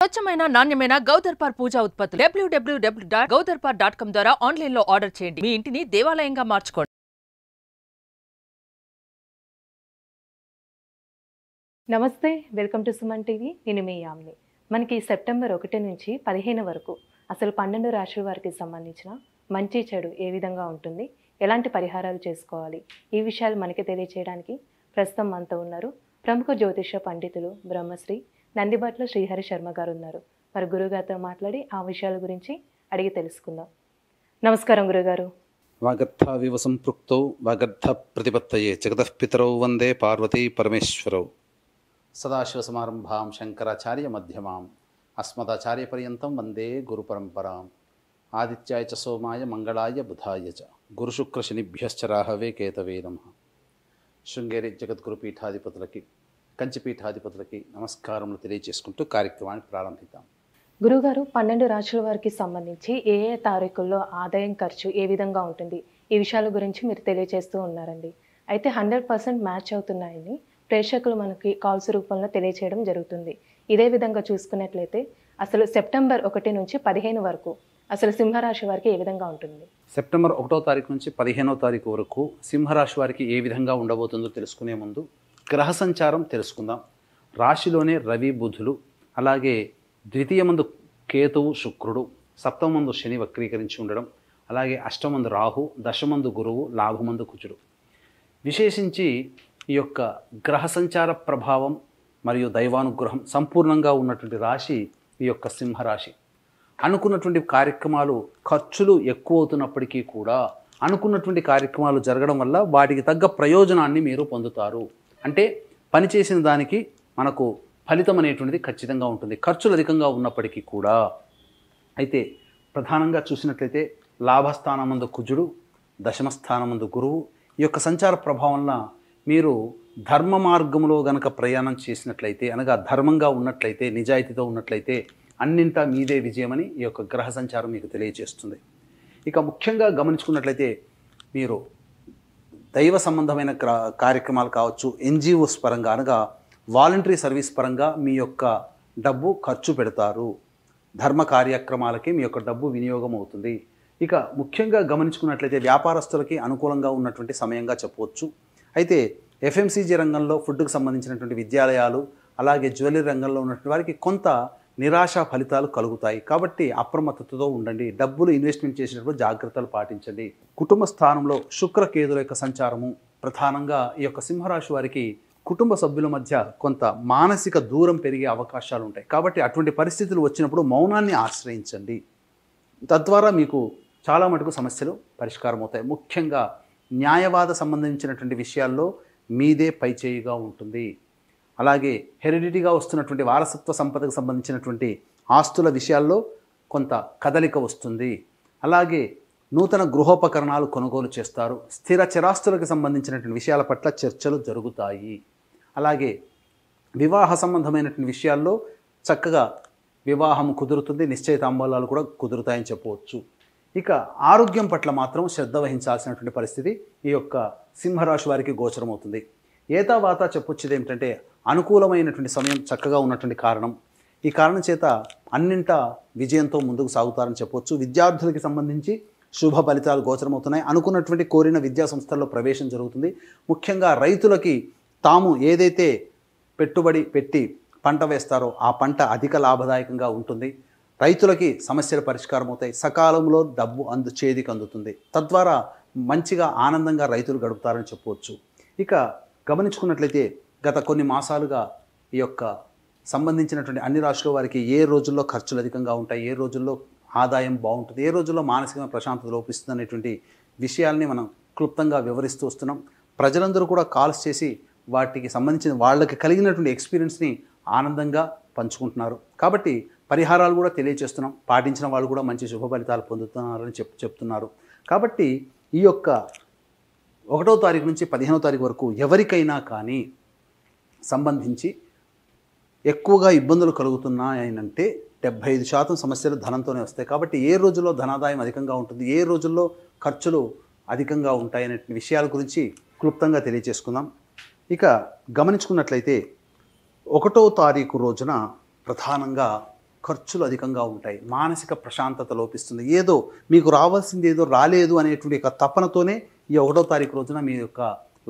స్వచ్ఛమైన నాణ్యమైన గౌదర్పార్ పూజా ఉత్పత్తులు www.gaudarpar.com ద్వారా ఆన్లైన్ లో ఆర్డర్ చేయండి. మీ ఇంటిని దేవాలయంగా మార్చుకోండి. నమస్తే, వెల్కమ్ టు సుమన్ టీవీ. నేను మీ యామిని. మనకి సెప్టెంబర్ 1 నుంచి 15 వరకు అసలు 12 రాశుల వారికి సంబంధించిన మంచి చెడు ఏ విధంగా ఉంటుంది, ఎలాంటి పరిహారాలు చేసుకోవాలి, ఈ విషయాలు మనకి తెలియచేయడానికి ప్రస్తుతం మనతో ఉన్నారు ప్రముఖ జ్యోతిష పండితులు బ్రహ్మశ్రీ నందిబట్ల శ్రీహరి శర్మ గారు ఉన్నారు. మరి గురుగారితో మాట్లాడి ఆ విషయాల గురించి అడిగి తెలుసుకుందాం. నమస్కారం గురుగారు. వాగర్థావివ సంపృక్తౌ వాగర్థ ప్రతిపత్తయే జగతః పితరౌ వందే పార్వతీ పరమేశ్వరౌ. సదాశివసమారంభాం శంకరాచార్య మధ్యమాం అస్మదాచార్యపర్యంతం వందే గురుపరంపరాం. ఆదిత్యాయ చ సోమాయ మంగళాయ బుధాయ చ గురుశుక్రశనిభ్యశ్చ రాహవే కేతవే నమః. శృంగేరి జగద్గురు పీఠాధిపతులకి, కంచి పీఠాధిపతులకి నమస్కారములు తెలియజేసుకుంటూ కార్యక్రమాన్ని ప్రారంభిద్దాం. గురుగారు, 12 రాశుల వారికి సంబంధించి ఏ ఏ తారీఖుల్లో ఆదాయం ఖర్చు ఏ విధంగా ఉంటుంది, ఈ విషయాల గురించి మీరు తెలియజేస్తూ ఉన్నారండి. అయితే 100% మ్యాచ్ అవుతున్నాయని ప్రేక్షకులు మనకి కాల్స్ రూపంలో తెలియచేయడం జరుగుతుంది. ఇదే విధంగా చూసుకున్నట్లయితే అసలు సెప్టెంబర్ 1 నుంచి 15 వరకు అసలు సింహరాశి వారికి ఏ విధంగా ఉంటుంది? సెప్టెంబర్ 1వ తారీఖు నుంచి 15వ తారీఖు వరకు సింహరాశి వారికి ఏ విధంగా ఉండబోతుందో తెలుసుకునే ముందు గ్రహ సంచారం తెలుసుకుందాం. రాశిలోనే రవి బుధులు, అలాగే ద్వితీయమందు కేతువు శుక్రుడు, సప్తమందు శని వక్రీకరించి ఉండడం, అలాగే అష్టమందు రాహు, దశమందు గురువు, లాభమందు కుజుడు. విశేషించి ఈ యొక్క గ్రహ సంచార ప్రభావం మరియు దైవానుగ్రహం సంపూర్ణంగా ఉన్నటువంటి రాశి ఈ యొక్క సింహరాశి. అనుకున్నటువంటి కార్యక్రమాలు ఖర్చులు ఎక్కువ అవుతున్నప్పటికీ కూడా అనుకున్నటువంటి కార్యక్రమాలు జరగడం వల్ల వాటికి తగ్గ ప్రయోజనాన్ని మీరు పొందుతారు. అంటే పనిచేసిన దానికి మనకు ఫలితం అనేటువంటిది ఖచ్చితంగా ఉంటుంది, ఖర్చులు అధికంగా ఉన్నప్పటికీ కూడా. అయితే ప్రధానంగా చూసినట్లయితే లాభస్థానమందు కుజుడు, దశమస్థానమందు గురువు ఈ యొక్క సంచార ప్రభావం వల్ల మీరు ధర్మ మార్గంలో గనక ప్రయాణం చేసినట్లయితే, అనగా ధర్మంగా ఉన్నట్లయితే, నిజాయితీతో ఉన్నట్లయితే అన్నింటా మీదే విజయమని ఈ యొక్క గ్రహ సంచారం మీకు తెలియజేస్తుంది. ఇక ముఖ్యంగా గమనించుకున్నట్లయితే మీరు దైవ సంబంధమైన కార్యక్రమాలు కావచ్చు, ఎన్జిఓస్ పరంగా అనగా వాలంటరీ సర్వీస్ పరంగా మీ యొక్క డబ్బు ఖర్చు పెడతారు. ధర్మ కార్యక్రమాలకి మీ యొక్క డబ్బు వినియోగం అవుతుంది. ఇక ముఖ్యంగా గమనించుకున్నట్లయితే వ్యాపారస్తులకి అనుకూలంగా ఉన్నటువంటి సమయంగా చెప్పవచ్చు. అయితే ఎఫ్ఎంసీజీ రంగంలో ఫుడ్కి సంబంధించినటువంటి విద్యాలయాలు, అలాగే జ్యువెలరీ రంగంలో ఉన్నటువంటి వారికి కొంత నిరాశ ఫలితాలు కలుగుతాయి. కాబట్టి అప్రమత్తతతో ఉండండి. డబ్బులు ఇన్వెస్ట్మెంట్ చేసేటప్పుడు జాగ్రత్తలు పాటించండి. కుటుంబ స్థానంలో శుక్రకేతుల యొక్క సంచారము ప్రధానంగా ఈ యొక్క సింహరాశి వారికి కుటుంబ సభ్యుల మధ్య కొంత మానసిక దూరం పెరిగే అవకాశాలు ఉంటాయి. కాబట్టి అటువంటి పరిస్థితులు వచ్చినప్పుడు మౌనాన్ని ఆశ్రయించండి. తద్వారా మీకు చాలా మటుకు సమస్యలు పరిష్కారం అవుతాయి. ముఖ్యంగా న్యాయవాద సంబంధించినటువంటి విషయాల్లో మీదే పైచేయిగా ఉంటుంది. అలాగే హెరిడిటీగా వస్తున్నటువంటి వారసత్వ సంపదకు సంబంధించినటువంటి ఆస్తుల విషయాల్లో కొంత కదలిక వస్తుంది. అలాగే నూతన గృహోపకరణాలు కొనుగోలు చేస్తారు. స్థిర చరాస్తులకు సంబంధించినటువంటి విషయాల పట్ల చర్చలు జరుగుతాయి. అలాగే వివాహ సంబంధమైనటువంటి విషయాల్లో చక్కగా వివాహం కుదురుతుంది, నిశ్చయితాంబూలాలు కూడా కుదురుతాయని చెప్పవచ్చు. ఇక ఆరోగ్యం పట్ల మాత్రం శ్రద్ధ వహించాల్సినటువంటి పరిస్థితి ఈ యొక్క సింహరాశి వారికి గోచరమవుతుంది. ఏతావాత చెప్పొచ్చేది ఏమిటంటే అనుకూలమైనటువంటి సమయం చక్కగా ఉన్నటువంటి కారణం. ఈ కారణం చేత అన్నింటా విజయంతో ముందుకు సాగుతారని చెప్పవచ్చు. విద్యార్థులకి సంబంధించి శుభ ఫలితాలు గోచరమవుతున్నాయి. అనుకున్నటువంటి కోరిన విద్యా సంస్థల్లో ప్రవేశం జరుగుతుంది. ముఖ్యంగా రైతులకి తాము ఏదైతే పెట్టుబడి పెట్టి పంట వేస్తారో ఆ పంట అధిక లాభదాయకంగా ఉంటుంది. రైతులకి సమస్యలు పరిష్కారం అవుతాయి. సకాలంలో డబ్బు చేతికి అందుతుంది. తద్వారా మంచిగా ఆనందంగా రైతులు గడుపుతారని చెప్పవచ్చు. ఇక గమనించుకున్నట్లయితే గత కొన్ని మాసాలుగా ఈ యొక్క సంబంధించినటువంటి అన్ని రాష్ట్రాల వారికి ఏ రోజుల్లో ఖర్చులు అధికంగా ఉంటాయి, ఏ రోజుల్లో ఆదాయం బాగుంటుంది, ఏ రోజుల్లో మానసిక ప్రశాంతత లోపిస్తుంది అనేటువంటి విషయాల్ని మనం క్లుప్తంగా వివరిస్తూ వస్తున్నాం. ప్రజలందరూ కూడా కాల్స్ చేసి వాటికి సంబంధించిన వాళ్ళకి కలిగినటువంటి ఎక్స్పీరియన్స్ని ఆనందంగా పంచుకుంటున్నారు. కాబట్టి పరిహారాలు కూడా తెలియజేస్తున్నాం. పాటించిన వాళ్ళు కూడా మంచి శుభ ఫలితాలు పొందుతున్నారని చెప్తున్నారు. కాబట్టి ఈ యొక్క 1వ తారీఖు నుంచి 15వ తారీఖు వరకు ఎవరికైనా కానీ సంబంధించి ఎక్కువగా ఇబ్బందులు కలుగుతున్నాయనంటే 75% సమస్యలు ధనంతోనే వస్తాయి. కాబట్టి ఏ రోజుల్లో ధనాదాయం అధికంగా ఉంటుంది, ఏ రోజుల్లో ఖర్చులు అధికంగా ఉంటాయనే విషయాల గురించి క్లుప్తంగా తెలియజేసుకుందాం. ఇక గమనించుకున్నట్లయితే 1వ తారీఖు రోజున ప్రధానంగా ఖర్చులు అధికంగా ఉంటాయి, మానసిక ప్రశాంతత లోపిస్తుంది, ఏదో మీకు రావాల్సింది ఏదో రాలేదు అనేటువంటి ఒక తపనతోనే ఈ 1వ తారీఖు రోజున మీ యొక్క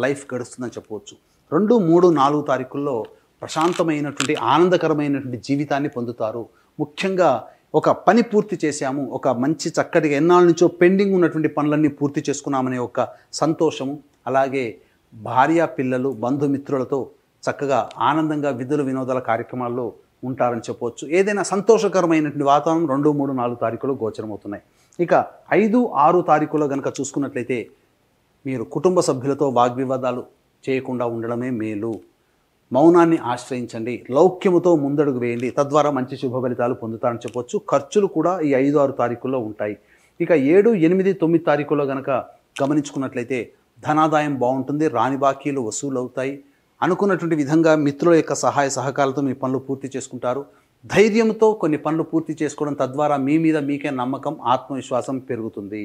లైఫ్ గడుస్తుందని చెప్పవచ్చు. 2, 3, 4 తారీఖుల్లో ప్రశాంతమైనటువంటి ఆనందకరమైనటువంటి జీవితాన్ని పొందుతారు. ముఖ్యంగా ఒక పని పూర్తి చేశాము, ఒక మంచి చక్కటిగా ఎన్నాళ్ళ నుంచో పెండింగ్ ఉన్నటువంటి పనులన్నీ పూర్తి చేసుకున్నామనే ఒక సంతోషము, అలాగే భార్య పిల్లలు బంధుమిత్రులతో చక్కగా ఆనందంగా విధులు వినోదాల కార్యక్రమాల్లో ఉంటారని చెప్పవచ్చు. ఏదైనా సంతోషకరమైనటువంటి వాతావరణం 2, 3, 4 తారీఖులో గోచరమవుతున్నాయి. ఇక 5, 6 తారీఖులో కనుక చూసుకున్నట్లయితే మీరు కుటుంబ సభ్యులతో వాగ్వివాదాలు చేయకుండా ఉండడమే మేలు. మౌనాన్ని ఆశ్రయించండి, లౌక్యముతో ముందడుగు వేయండి, తద్వారా మంచి శుభ ఫలితాలు పొందుతారని చెప్పవచ్చు. ఖర్చులు కూడా ఈ 5, 6 తారీఖుల్లో ఉంటాయి. ఇక 7, 8, 9 తారీఖుల్లో కనుక గమనించుకున్నట్లయితే ధనాదాయం బాగుంటుంది, రాని బాకీలు వసూలు అవుతాయి, అనుకున్నటువంటి విధంగా మిత్రుల యొక్క సహాయ సహకారాలతో మీ పనులు పూర్తి చేసుకుంటారు. ధైర్యంతో కొన్ని పనులు పూర్తి చేసుకోవడం, తద్వారా మీ మీద మీకే నమ్మకం ఆత్మవిశ్వాసం పెరుగుతుంది.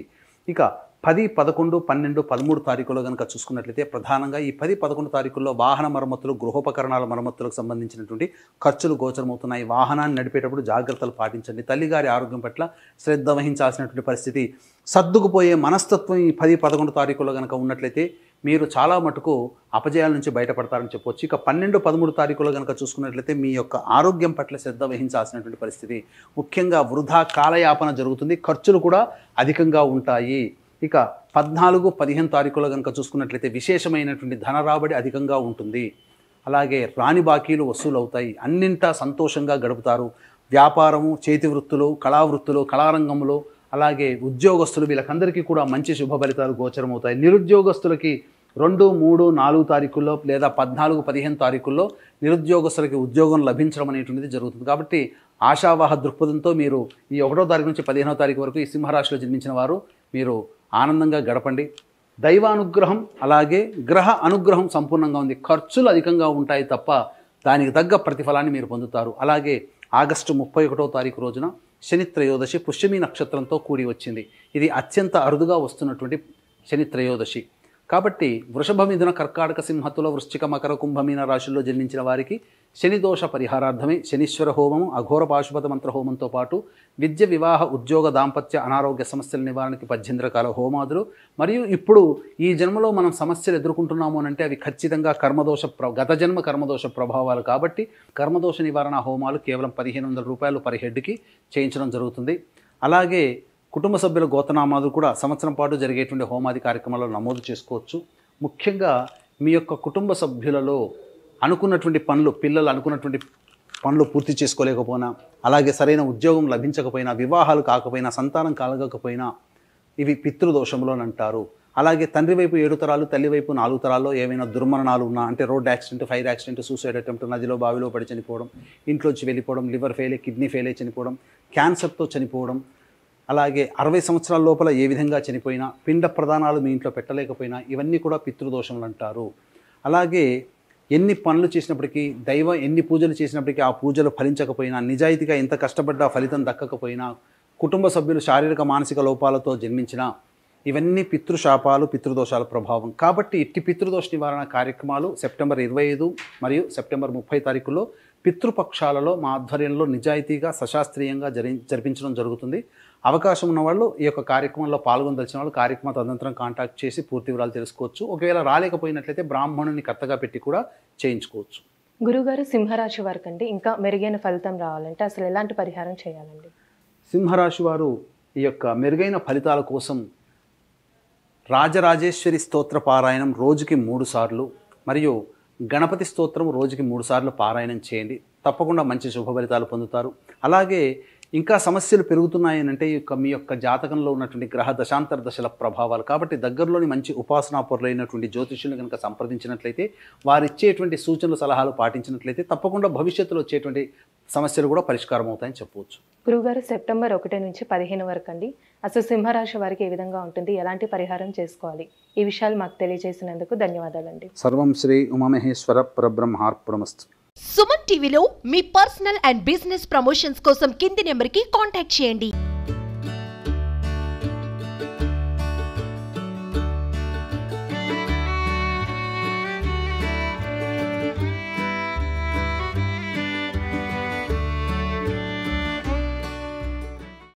ఇక 10, 11, 12, 13 తారీఖులో కనుక చూసుకున్నట్లయితే ప్రధానంగా ఈ 10, 11 తారీఖుల్లో వాహన మరమ్మతులు, గృహోపకరణాల మరమ్మతులకు సంబంధించినటువంటి ఖర్చులు గోచరమవుతున్నాయి. వాహనాన్ని నడిపేటప్పుడు జాగ్రత్తలు పాటించండి, తల్లిగారి ఆరోగ్యం పట్ల శ్రద్ధ వహించాల్సినటువంటి పరిస్థితి, సర్దుకుపోయే మనస్తత్వం ఈ 10, 11 తారీఖుల్లో కనుక ఉన్నట్లయితే మీరు చాలా మటుకు అపజయాల నుంచి బయటపడతారని చెప్పవచ్చు. ఇక 12, 13 తారీఖులో కనుక చూసుకున్నట్లయితే మీ యొక్క ఆరోగ్యం పట్ల శ్రద్ధ వహించాల్సినటువంటి పరిస్థితి, ముఖ్యంగా వృధా కాలయాపన జరుగుతుంది, ఖర్చులు కూడా అధికంగా ఉంటాయి. ఇక 14, 15 తారీఖులో కనుక చూసుకున్నట్లయితే విశేషమైనటువంటి ధన రాబడి అధికంగా ఉంటుంది, అలాగే రాని బాకీలు వసూలు అవుతాయి, అన్నింటా సంతోషంగా గడుపుతారు. వ్యాపారము, చేతి వృత్తులు, కళావృత్తులు, కళారంగంలో, అలాగే ఉద్యోగస్తులు, వీళ్ళకందరికీ కూడా మంచి శుభ ఫలితాలు గోచరమవుతాయి. నిరుద్యోగస్తులకి 2, 3, 4 తారీఖుల్లో లేదా 14, 15 తారీఖుల్లో నిరుద్యోగస్తులకి ఉద్యోగం లభించడం అనేటువంటిది జరుగుతుంది. కాబట్టి ఆశావాహ దృక్పథంతో మీరు ఈ 1వ తారీఖు నుంచి 15వ తారీఖు వరకు ఈ సింహరాశిలో జన్మించిన వారు మీరు ఆనందంగా గడపండి. దైవానుగ్రహం అలాగే గ్రహ అనుగ్రహం సంపూర్ణంగా ఉంది. ఖర్చులు అధికంగా ఉంటాయి తప్ప దానికి తగ్గ ప్రతిఫలాన్ని మీరు పొందుతారు. అలాగే ఆగస్టు 31వ తారీఖు రోజున శని త్రయోదశి పుష్యమి నక్షత్రంతో కూడి వచ్చింది. ఇది అత్యంత అరుదుగా వస్తున్నటువంటి శని త్రయోదశి. కాబట్టి వృషభ, మిథున, కర్కాటక, సింహతుల, వృశ్చిక, మకర, కుంభమీన రాశుల్లో జన్మించిన వారికి శని దోష పరిహారార్థమే శనీశ్వర హోమము, అఘోర పాశుపత మంత్ర హోమంతో పాటు విద్య, వివాహ, ఉద్యోగ, దాంపత్య, అనారోగ్య సమస్యల నివారణకి 18 రకాల హోమాదులు, మరియు ఇప్పుడు ఈ జన్మలో మనం సమస్యలు ఎదుర్కొంటున్నాము అంటే అవి ఖచ్చితంగా గత జన్మ కర్మదోష ప్రభావాలు. కాబట్టి కర్మదోష నివారణ హోమాలు కేవలం 1500 రూపాయలు పర్ హెడ్కి చేయించడం జరుగుతుంది. అలాగే కుటుంబ సభ్యుల గోతనామాలు కూడా సంవత్సరం పాటు జరిగేటువంటి హోమాది కార్యక్రమాల్లో నమోదు చేసుకోవచ్చు. ముఖ్యంగా మీ యొక్క కుటుంబ సభ్యులలో అనుకున్నటువంటి పనులు, పిల్లలు అనుకున్నటువంటి పనులు పూర్తి చేసుకోలేకపోయినా, అలాగే సరైన ఉద్యోగం లభించకపోయినా, వివాహాలు కాకపోయినా, సంతానం కలగకపోయినా ఇవి పితృదోషములు అని అంటారు. అలాగే తండ్రి వైపు 7 తరాలు, తల్లి వైపు 4 తరాల్లో ఏమైనా దుర్మరణాలు ఉన్నా, అంటే road accident, fire accident, suicide attempt, నదిలో బావిలో పడి చనిపోవడం, ఇంట్లోంచి వెళ్ళిపోవడం, లివర్ ఫెయిల్ అయ్యి, కిడ్నీ ఫెయిల్ అయ్యి చనిపోవడం, క్యాన్సర్తో చనిపోవడం, అలాగే 60 సంవత్సరాల లోపల ఏ విధంగా చనిపోయినా, పిండ ప్రదానాలు మీ ఇంట్లో పెట్టలేకపోయినా ఇవన్నీ కూడా పితృదోషములు అంటారు. అలాగే ఎన్ని పనులు చేసినప్పటికీ, ఎన్ని పూజలు చేసినప్పటికీ ఆ పూజలు ఫలించకపోయినా, నిజాయితీగా ఎంత కష్టపడ్డా ఫలితం దక్కకపోయినా, కుటుంబ సభ్యులు శారీరక మానసిక లోపాలతో జన్మించినా ఇవన్నీ పితృశాపాలు, పితృదోషాల ప్రభావం. కాబట్టి ఇట్టి పితృదోష నివారణ కార్యక్రమాలు సెప్టెంబర్ 25 మరియు సెప్టెంబర్ 30 తారీఖుల్లో పితృపక్షాలలో మా ఆధ్వర్యంలో నిజాయితీగా సశాస్త్రీయంగా జరిపించడం జరుగుతుంది. అవకాశం ఉన్న వాళ్ళు ఈ యొక్క కార్యక్రమంలో పాల్గొనదలిచిన వాళ్ళు కార్యక్రమ తదనంతరం కాంటాక్ట్ చేసి పూర్తి వివరాలు తెలుసుకోవచ్చు. ఒకవేళ రాలేకపోయినట్లయితే బ్రాహ్మణుని కర్తగా పెట్టి కూడా చేయించుకోవచ్చు. గురుగారు, సింహరాశి వారికి అండి ఇంకా మెరుగైన ఫలితం రావాలంటే అసలు ఎలాంటి పరిహారం చేయాలండి? సింహరాశి వారు ఈ యొక్క మెరుగైన ఫలితాల కోసం రాజరాజేశ్వరి స్తోత్ర పారాయణం రోజుకి 3 సార్లు మరియు గణపతి స్తోత్రం రోజుకి 3 సార్లు పారాయణం చేయండి. తప్పకుండా మంచి శుభ ఫలితాలు పొందుతారు. అలాగే ఇంకా సమస్యలు పెరుగుతున్నాయనంటే మీ యొక్క జాతకంలో ఉన్నటువంటి గ్రహ దశాంతర దశల ప్రభావాలు. కాబట్టి దగ్గరలోని మంచి ఉపాసనా పరులైనటువంటి జ్యోతిష్యులను కనుక సంప్రదించినట్లయితే, వారిచ్చేటువంటి సూచనలు సలహాలు పాటించినట్లయితే తప్పకుండా భవిష్యత్తులో వచ్చేటువంటి సమస్యలు కూడా పరిష్కారం అవుతాయని చెప్పవచ్చు. గురుగారు, సెప్టెంబర్ 1 నుంచి 15 వరకు అండి అసలు సింహరాశి వారికి ఏ విధంగా ఉంటుంది, ఎలాంటి పరిహారం చేసుకోవాలి, ఈ విషయాలు మాకు తెలియజేసినందుకు ధన్యవాదాలండి. సర్వం శ్రీ ఉమామహేశ్వర పరబ్రహ్మార్పణమస్తు. సుమన్ టీవీలో మీ పర్సనల్ అండ్ బిజినెస్ ప్రమోషన్స్ కోసం కింది నెంబర్కి కాంటాక్ట్ చేయండి.